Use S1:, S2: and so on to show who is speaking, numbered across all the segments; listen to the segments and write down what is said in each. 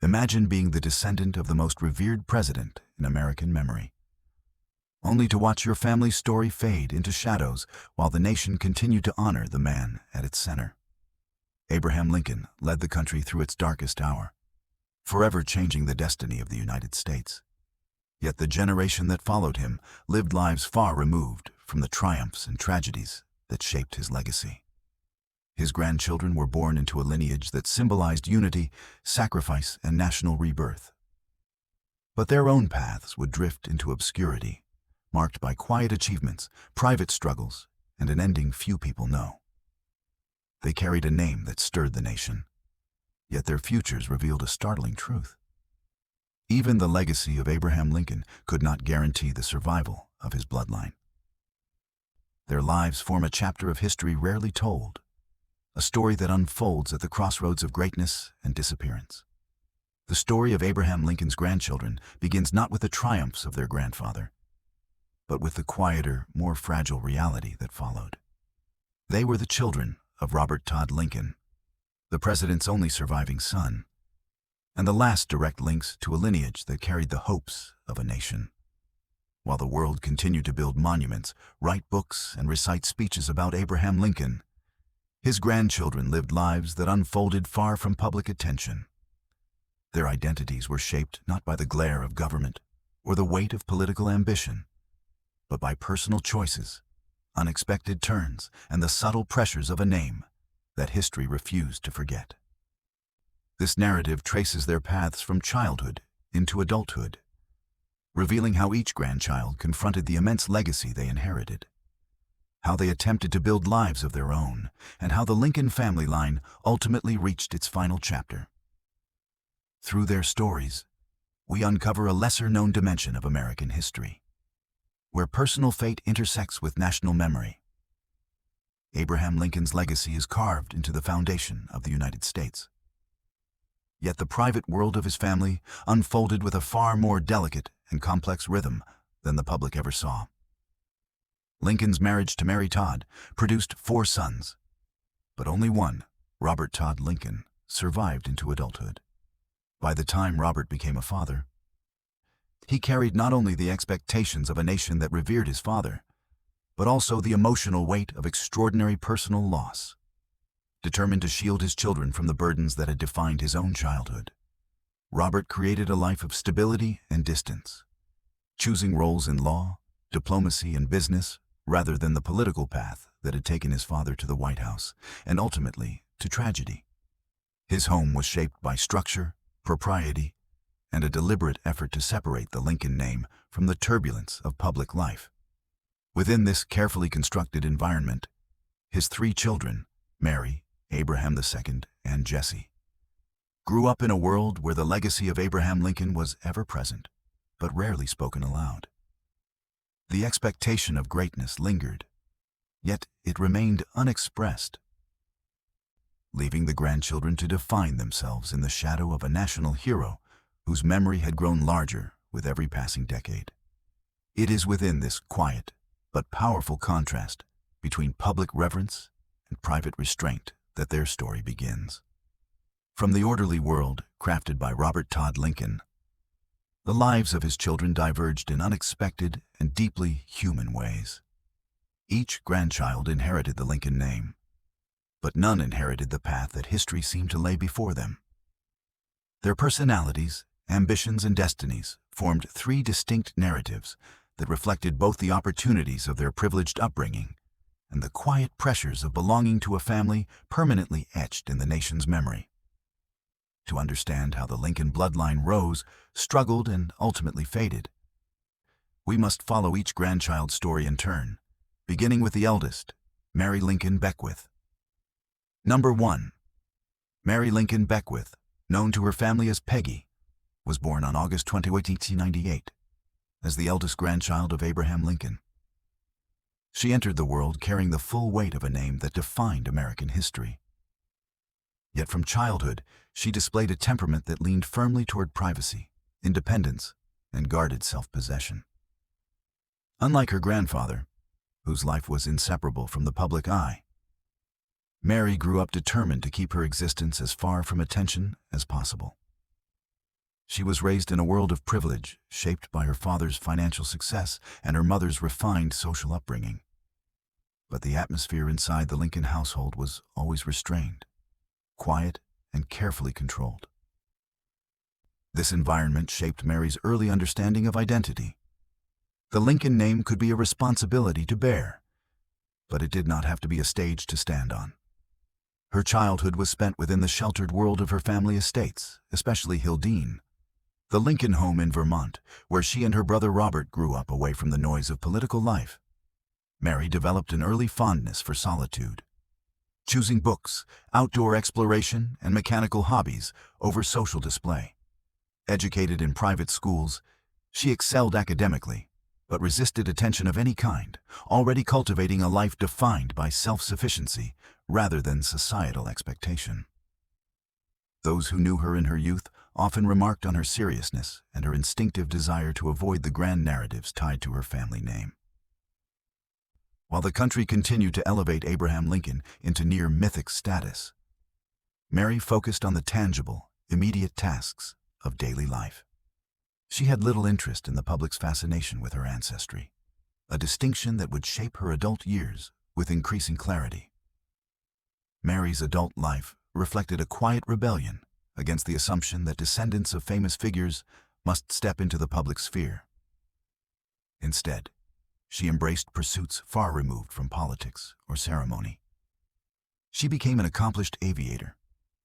S1: Imagine being the descendant of the most revered president in American memory, only to watch your family's story fade into shadows while the nation continued to honor the man at its center. Abraham Lincoln led the country through its darkest hour, forever changing the destiny of the United States. Yet the generation that followed him lived lives far removed from the triumphs and tragedies that shaped his legacy. His grandchildren were born into a lineage that symbolized unity, sacrifice, and national rebirth. But their own paths would drift into obscurity, marked by quiet achievements, private struggles, and an ending few people know. They carried a name that stirred the nation, yet their futures revealed a startling truth. Even the legacy of Abraham Lincoln could not guarantee the survival of his bloodline. Their lives form a chapter of history rarely told, a story that unfolds at the crossroads of greatness and disappearance. The story of Abraham Lincoln's grandchildren begins not with the triumphs of their grandfather, but with the quieter, more fragile reality that followed. They were the children of Robert Todd Lincoln, the president's only surviving son, and the last direct links to a lineage that carried the hopes of a nation. While the world continued to build monuments, write books, and recite speeches about Abraham Lincoln, his grandchildren lived lives that unfolded far from public attention. Their identities were shaped not by the glare of government or the weight of political ambition, but by personal choices, unexpected turns, and the subtle pressures of a name that history refused to forget. This narrative traces their paths from childhood into adulthood, revealing how each grandchild confronted the immense legacy they inherited, how they attempted to build lives of their own, and how the Lincoln family line ultimately reached its final chapter. Through their stories, we uncover a lesser-known dimension of American history, where personal fate intersects with national memory. Abraham Lincoln's legacy is carved into the foundation of the United States. Yet the private world of his family unfolded with a far more delicate and complex rhythm than the public ever saw. Lincoln's marriage to Mary Todd produced 4 sons, but only one, Robert Todd Lincoln, survived into adulthood. By the time Robert became a father, he carried not only the expectations of a nation that revered his father, but also the emotional weight of extraordinary personal loss. Determined to shield his children from the burdens that had defined his own childhood, Robert created a life of stability and distance, choosing roles in law, diplomacy, and business rather than the political path that had taken his father to the White House and ultimately to tragedy. His home was shaped by structure, propriety, and a deliberate effort to separate the Lincoln name from the turbulence of public life. Within this carefully constructed environment, his 3 children, Mary, Abraham II, and Jessie, grew up in a world where the legacy of Abraham Lincoln was ever present, but rarely spoken aloud. The expectation of greatness lingered, yet it remained unexpressed, leaving the grandchildren to define themselves in the shadow of a national hero whose memory had grown larger with every passing decade. It is within this quiet but powerful contrast between public reverence and private restraint that their story begins. From the orderly world crafted by Robert Todd Lincoln, the lives of his children diverged in unexpected and deeply human ways. Each grandchild inherited the Lincoln name, but none inherited the path that history seemed to lay before them. Their personalities, ambitions, and destinies formed 3 distinct narratives that reflected both the opportunities of their privileged upbringing and the quiet pressures of belonging to a family permanently etched in the nation's memory. To understand how the Lincoln bloodline rose, struggled, and ultimately faded, we must follow each grandchild's story in turn, beginning with the eldest, Mary Lincoln Beckwith. Number 1. Mary Lincoln Beckwith, known to her family as Peggy, was born on August 28, 1898, as the eldest grandchild of Abraham Lincoln. She entered the world carrying the full weight of a name that defined American history. Yet from childhood, she displayed a temperament that leaned firmly toward privacy, independence, and guarded self-possession. Unlike her grandfather, whose life was inseparable from the public eye, Mary grew up determined to keep her existence as far from attention as possible. She was raised in a world of privilege, shaped by her father's financial success and her mother's refined social upbringing. But the atmosphere inside the Lincoln household was always restrained, quiet, and carefully controlled. This environment shaped Mary's early understanding of identity. The Lincoln name could be a responsibility to bear, but it did not have to be a stage to stand on. Her childhood was spent within the sheltered world of her family estates, especially Hildene, the Lincoln home in Vermont, where she and her brother Robert grew up away from the noise of political life. Mary developed an early fondness for solitude, choosing books, outdoor exploration, and mechanical hobbies over social display. Educated in private schools, she excelled academically, but resisted attention of any kind, already cultivating a life defined by self-sufficiency rather than societal expectation. Those who knew her in her youth often remarked on her seriousness and her instinctive desire to avoid the grand narratives tied to her family name. While the country continued to elevate Abraham Lincoln into near mythic status, Mary focused on the tangible, immediate tasks of daily life. She had little interest in the public's fascination with her ancestry, a distinction that would shape her adult years with increasing clarity. Mary's adult life reflected a quiet rebellion against the assumption that descendants of famous figures must step into the public sphere. Instead, she embraced pursuits far removed from politics or ceremony. She became an accomplished aviator,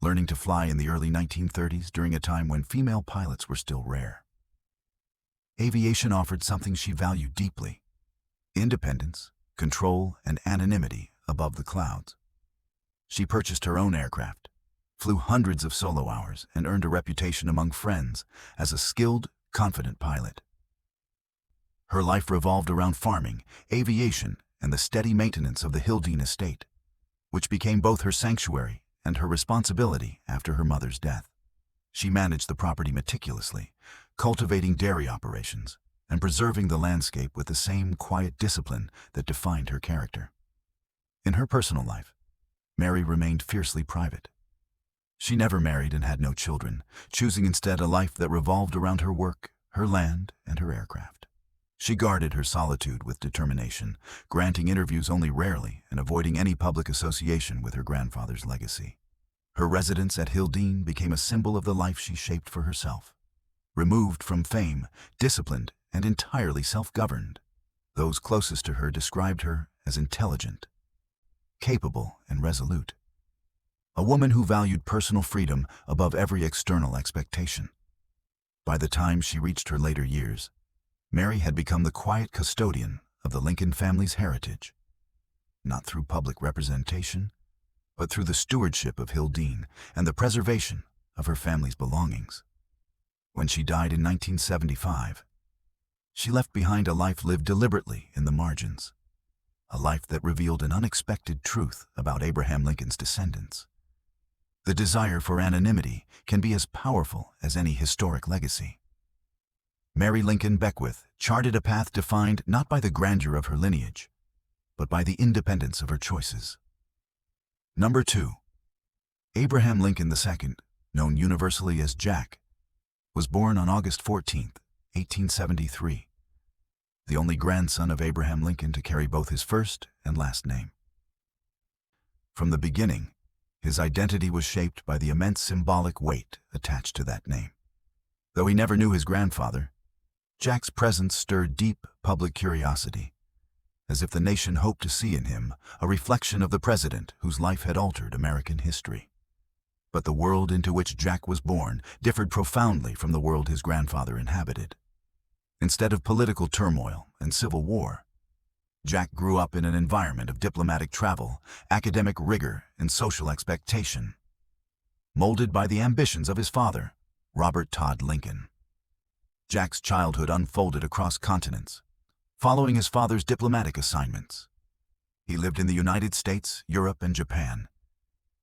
S1: learning to fly in the early 1930s during a time when female pilots were still rare. Aviation offered something she valued deeply: independence, control, and anonymity above the clouds. She purchased her own aircraft, flew hundreds of solo hours, and earned a reputation among friends as a skilled, confident pilot. Her life revolved around farming, aviation, and the steady maintenance of the Hildene estate, which became both her sanctuary and her responsibility after her mother's death. She managed the property meticulously, cultivating dairy operations and preserving the landscape with the same quiet discipline that defined her character. In her personal life, Mary remained fiercely private. She never married and had no children, choosing instead a life that revolved around her work, her land, and her aircraft. She guarded her solitude with determination, granting interviews only rarely and avoiding any public association with her grandfather's legacy. Her residence at Hildene became a symbol of the life she shaped for herself. Removed from fame, disciplined, and entirely self-governed, those closest to her described her as intelligent, capable, and resolute. A woman who valued personal freedom above every external expectation. By the time she reached her later years, Mary had become the quiet custodian of the Lincoln family's heritage, not through public representation, but through the stewardship of Hildene and the preservation of her family's belongings. When she died in 1975, she left behind a life lived deliberately in the margins, a life that revealed an unexpected truth about Abraham Lincoln's descendants. The desire for anonymity can be as powerful as any historic legacy. Mary Lincoln Beckwith charted a path defined not by the grandeur of her lineage, but by the independence of her choices. Number 2. Abraham Lincoln II, known universally as Jack, was born on August 14, 1873, the only grandson of Abraham Lincoln to carry both his first and last name. From the beginning, his identity was shaped by the immense symbolic weight attached to that name. Though he never knew his grandfather, Jack's presence stirred deep public curiosity, as if the nation hoped to see in him a reflection of the president whose life had altered American history. But the world into which Jack was born differed profoundly from the world his grandfather inhabited. Instead of political turmoil and civil war, Jack grew up in an environment of diplomatic travel, academic rigor, and social expectation, molded by the ambitions of his father, Robert Todd Lincoln. Jack's childhood unfolded across continents, following his father's diplomatic assignments. He lived in the United States, Europe, and Japan,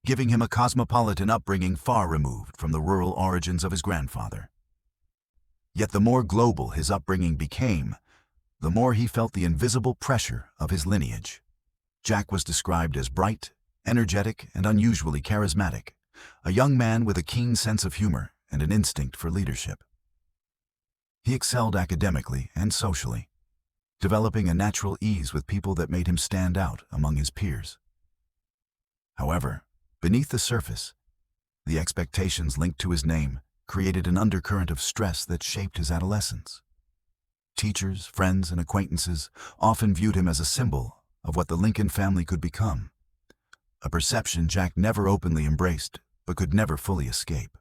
S1: giving him a cosmopolitan upbringing far removed from the rural origins of his grandfather. Yet the more global his upbringing became, the more he felt the invisible pressure of his lineage. Jack was described as bright, energetic, and unusually charismatic, a young man with a keen sense of humor and an instinct for leadership. He excelled academically and socially, developing a natural ease with people that made him stand out among his peers. However, beneath the surface, the expectations linked to his name created an undercurrent of stress that shaped his adolescence. Teachers, friends, and acquaintances often viewed him as a symbol of what the Lincoln family could become, a perception Jack never openly embraced but could never fully escape.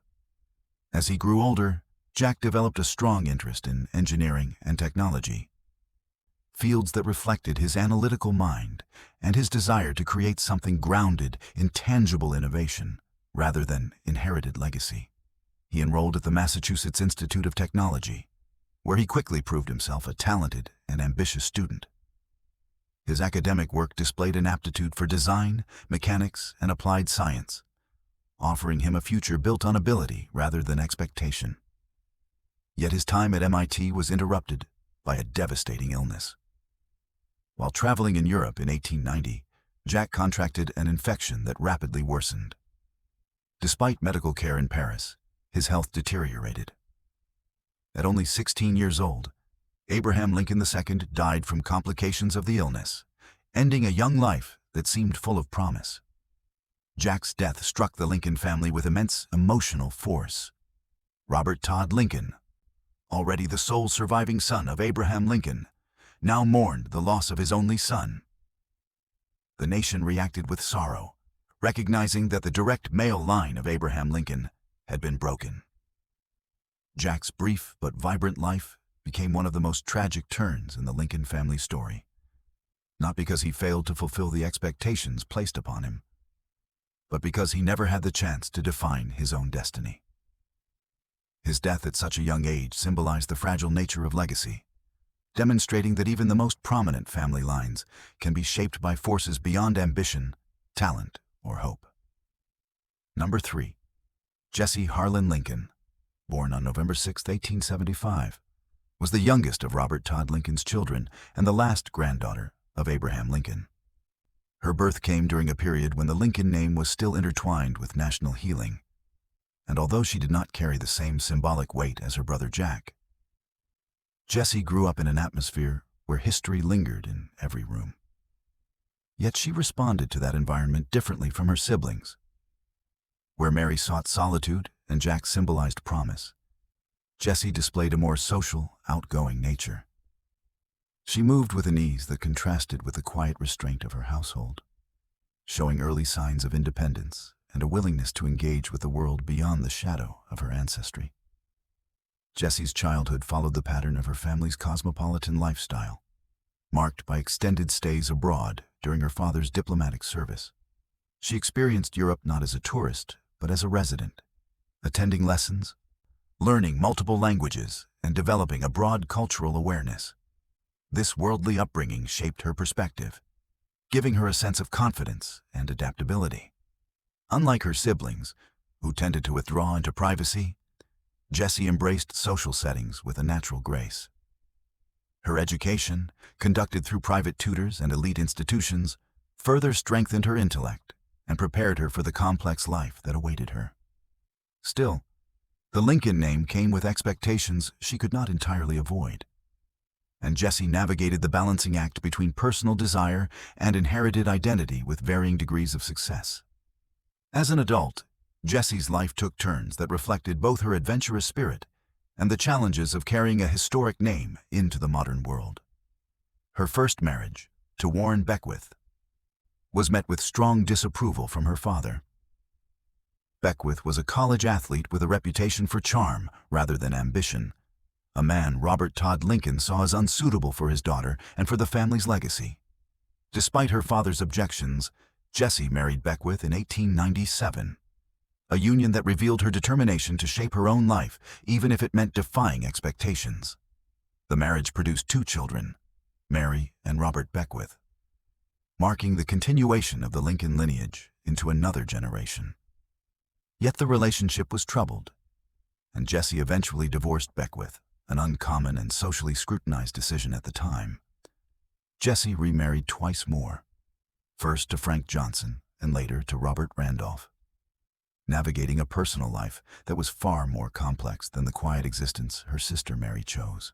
S1: As he grew older, Jack developed a strong interest in engineering and technology, fields that reflected his analytical mind and his desire to create something grounded in tangible innovation rather than inherited legacy. He enrolled at the Massachusetts Institute of Technology, where he quickly proved himself a talented and ambitious student. His academic work displayed an aptitude for design, mechanics, and applied science, offering him a future built on ability rather than expectation. Yet his time at MIT was interrupted by a devastating illness. While traveling in Europe in 1890, Jack contracted an infection that rapidly worsened. Despite medical care in Paris, his health deteriorated. At only 16 years old, Abraham Lincoln II died from complications of the illness, ending a young life that seemed full of promise. Jack's death struck the Lincoln family with immense emotional force. Robert Todd Lincoln, already the sole surviving son of Abraham Lincoln, now mourned the loss of his only son. The nation reacted with sorrow, recognizing that the direct male line of Abraham Lincoln had been broken. Jack's brief but vibrant life became one of the most tragic turns in the Lincoln family story, not because he failed to fulfill the expectations placed upon him, but because he never had the chance to define his own destiny. His death at such a young age symbolized the fragile nature of legacy, demonstrating that even the most prominent family lines can be shaped by forces beyond ambition, talent, or hope. Number 3. Jessie Harlan Lincoln, born on November 6, 1875, was the youngest of Robert Todd Lincoln's children and the last granddaughter of Abraham Lincoln. Her birth came during a period when the Lincoln name was still intertwined with national healing, and although she did not carry the same symbolic weight as her brother Jack, Jessie grew up in an atmosphere where history lingered in every room. Yet she responded to that environment differently from her siblings. Where Mary sought solitude and Jack symbolized promise, Jessie displayed a more social, outgoing nature. She moved with an ease that contrasted with the quiet restraint of her household, showing early signs of independence and a willingness to engage with the world beyond the shadow of her ancestry. Jessie's childhood followed the pattern of her family's cosmopolitan lifestyle, marked by extended stays abroad during her father's diplomatic service. She experienced Europe not as a tourist, but as a resident, attending lessons, learning multiple languages, and developing a broad cultural awareness. This worldly upbringing shaped her perspective, giving her a sense of confidence and adaptability. Unlike her siblings, who tended to withdraw into privacy, Jessie embraced social settings with a natural grace. Her education, conducted through private tutors and elite institutions, further strengthened her intellect and prepared her for the complex life that awaited her. Still, the Lincoln name came with expectations she could not entirely avoid, and Jessie navigated the balancing act between personal desire and inherited identity with varying degrees of success. As an adult, Jessie's life took turns that reflected both her adventurous spirit and the challenges of carrying a historic name into the modern world. Her first marriage, to Warren Beckwith, was met with strong disapproval from her father. Beckwith was a college athlete with a reputation for charm rather than ambition, a man Robert Todd Lincoln saw as unsuitable for his daughter and for the family's legacy. Despite her father's objections, Jessie married Beckwith in 1897, a union that revealed her determination to shape her own life, even if it meant defying expectations. The marriage produced 2 children, Mary and Robert Beckwith, marking the continuation of the Lincoln lineage into another generation. Yet the relationship was troubled, and Jessie eventually divorced Beckwith, an uncommon and socially scrutinized decision at the time. Jessie remarried twice more, first to Frank Johnson and later to Robert Randolph. navigating a personal life that was far more complex than the quiet existence her sister Mary chose.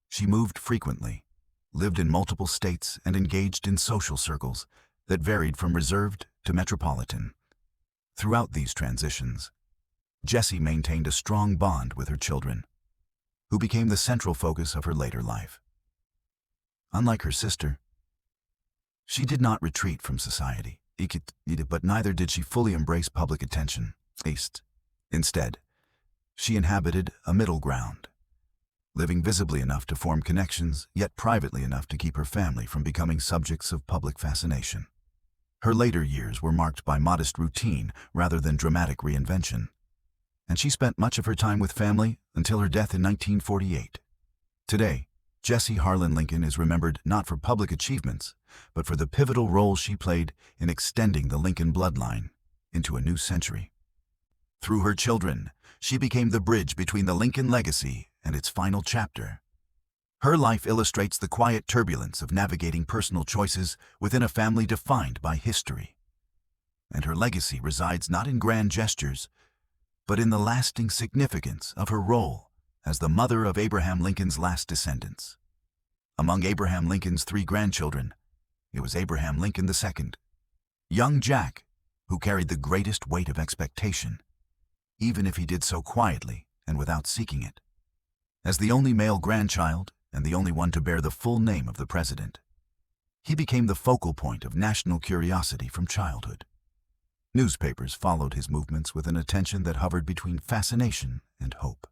S1: She moved frequently, lived in multiple states, and engaged in social circles that varied from reserved to metropolitan. Throughout these transitions, Jessie maintained a strong bond with her children, who became the central focus of her later life. Unlike her sister, she did not retreat from society, but neither did she fully embrace public attention. Instead, she inhabited a middle ground, living visibly enough to form connections, yet privately enough to keep her family from becoming subjects of public fascination. Her later years were marked by modest routine rather than dramatic reinvention, and she spent much of her time with family until her death in 1948. Today, Jessie Harlan Lincoln is remembered not for public achievements, but for the pivotal role she played in extending the Lincoln bloodline into a new century. Through her children, she became the bridge between the Lincoln legacy and its final chapter. Her life illustrates the quiet turbulence of navigating personal choices within a family defined by history. And her legacy resides not in grand gestures, but in the lasting significance of her role as the mother of Abraham Lincoln's last descendants. Among Abraham Lincoln's 3 grandchildren, it was Abraham Lincoln II, young Jack, who carried the greatest weight of expectation, even if he did so quietly and without seeking it. As the only male grandchild and the only one to bear the full name of the president, he became the focal point of national curiosity from childhood. Newspapers followed his movements with an attention that hovered between fascination and hope,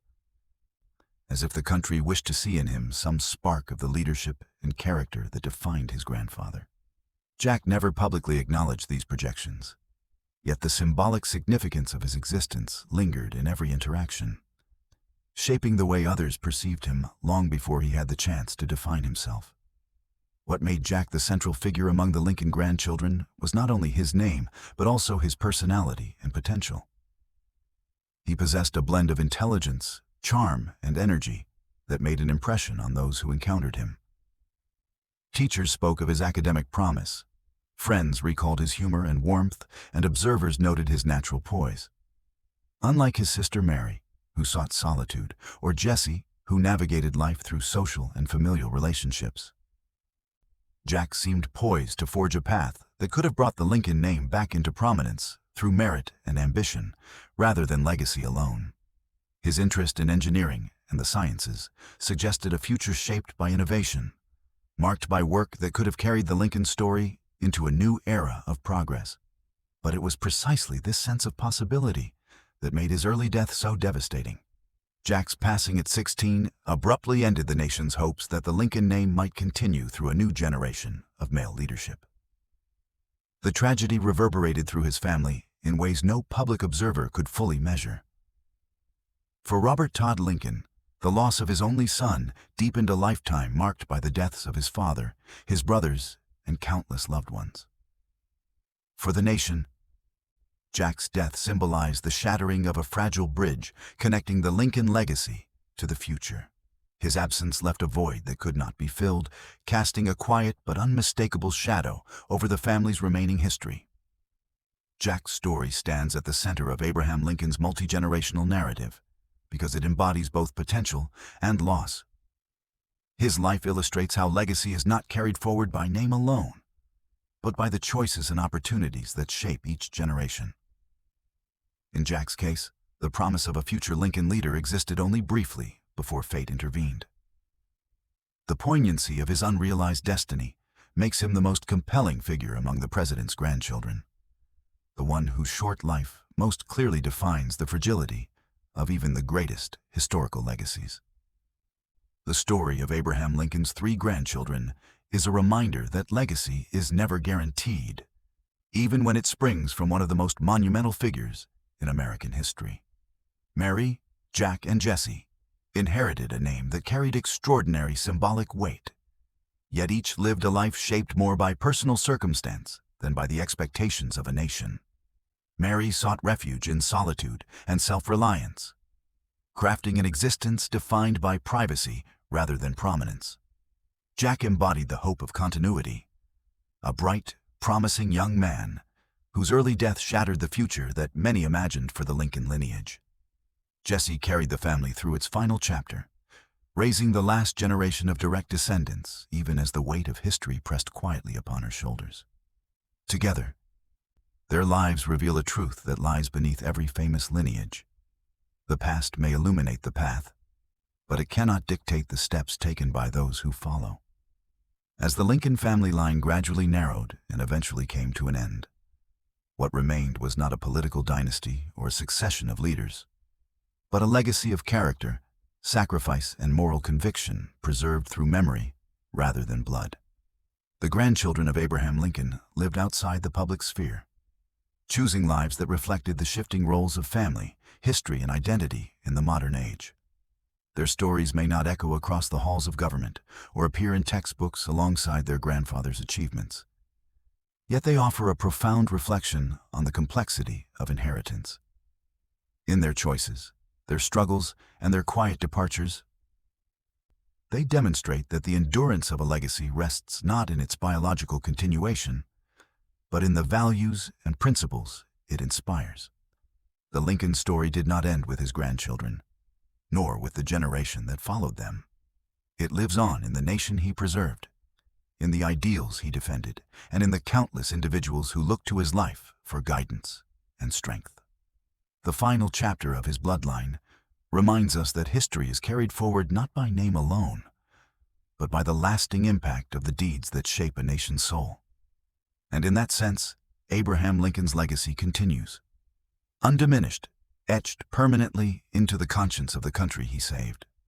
S1: as if the country wished to see in him some spark of the leadership and character that defined his grandfather. Jack never publicly acknowledged these projections, yet the symbolic significance of his existence lingered in every interaction, shaping the way others perceived him long before he had the chance to define himself. What made Jack the central figure among the Lincoln grandchildren was not only his name, but also his personality and potential. He possessed a blend of intelligence, charm, and energy that made an impression on those who encountered him. Teachers spoke of his academic promise, friends recalled his humor and warmth, and observers noted his natural poise. Unlike his sister Mary, who sought solitude, or Jessie, who navigated life through social and familial relationships, Jack seemed poised to forge a path that could have brought the Lincoln name back into prominence through merit and ambition, rather than legacy alone. His interest in engineering and the sciences suggested a future shaped by innovation, marked by work that could have carried the Lincoln story into a new era of progress. But it was precisely this sense of possibility that made his early death so devastating. Jack's passing at 16 abruptly ended the nation's hopes that the Lincoln name might continue through a new generation of male leadership. The tragedy reverberated through his family in ways no public observer could fully measure. For Robert Todd Lincoln, the loss of his only son deepened a lifetime marked by the deaths of his father, his brothers, and countless loved ones. For the nation, Jack's death symbolized the shattering of a fragile bridge connecting the Lincoln legacy to the future. His absence left a void that could not be filled, casting a quiet but unmistakable shadow over the family's remaining history. Jack's story stands at the center of Abraham Lincoln's multi-generational narrative because it embodies both potential and loss. His life illustrates how legacy is not carried forward by name alone, but by the choices and opportunities that shape each generation. In Jack's case, the promise of a future Lincoln leader existed only briefly before fate intervened. The poignancy of his unrealized destiny makes him the most compelling figure among the president's grandchildren, the one whose short life most clearly defines the fragility of even the greatest historical legacies. The story of Abraham Lincoln's 3 grandchildren is a reminder that legacy is never guaranteed, even when it springs from one of the most monumental figures in American history. Mary, Jack, and Jessie inherited a name that carried extraordinary symbolic weight, yet each lived a life shaped more by personal circumstance than by the expectations of a nation. Mary sought refuge in solitude and self-reliance, crafting an existence defined by privacy rather than prominence. Jack embodied the hope of continuity, a bright, promising young man whose early death shattered the future that many imagined for the Lincoln lineage. Jessie carried the family through its final chapter, raising the last generation of direct descendants, even as the weight of history pressed quietly upon her shoulders. Together, their lives reveal a truth that lies beneath every famous lineage. The past may illuminate the path, but it cannot dictate the steps taken by those who follow. As the Lincoln family line gradually narrowed and eventually came to an end, what remained was not a political dynasty or a succession of leaders, but a legacy of character, sacrifice, and moral conviction preserved through memory rather than blood. The grandchildren of Abraham Lincoln lived outside the public sphere, choosing lives that reflected the shifting roles of family, history, and identity in the modern age. Their stories may not echo across the halls of government or appear in textbooks alongside their grandfathers' achievements. Yet they offer a profound reflection on the complexity of inheritance. In their choices, their struggles, and their quiet departures, they demonstrate that the endurance of a legacy rests not in its biological continuation, but in the values and principles it inspires. The Lincoln story did not end with his grandchildren, nor with the generation that followed them. It lives on in the nation he preserved, in the ideals he defended, and in the countless individuals who looked to his life for guidance and strength. The final chapter of his bloodline reminds us that history is carried forward not by name alone, but by the lasting impact of the deeds that shape a nation's soul. And in that sense, Abraham Lincoln's legacy continues, undiminished, etched permanently into the conscience of the country he saved.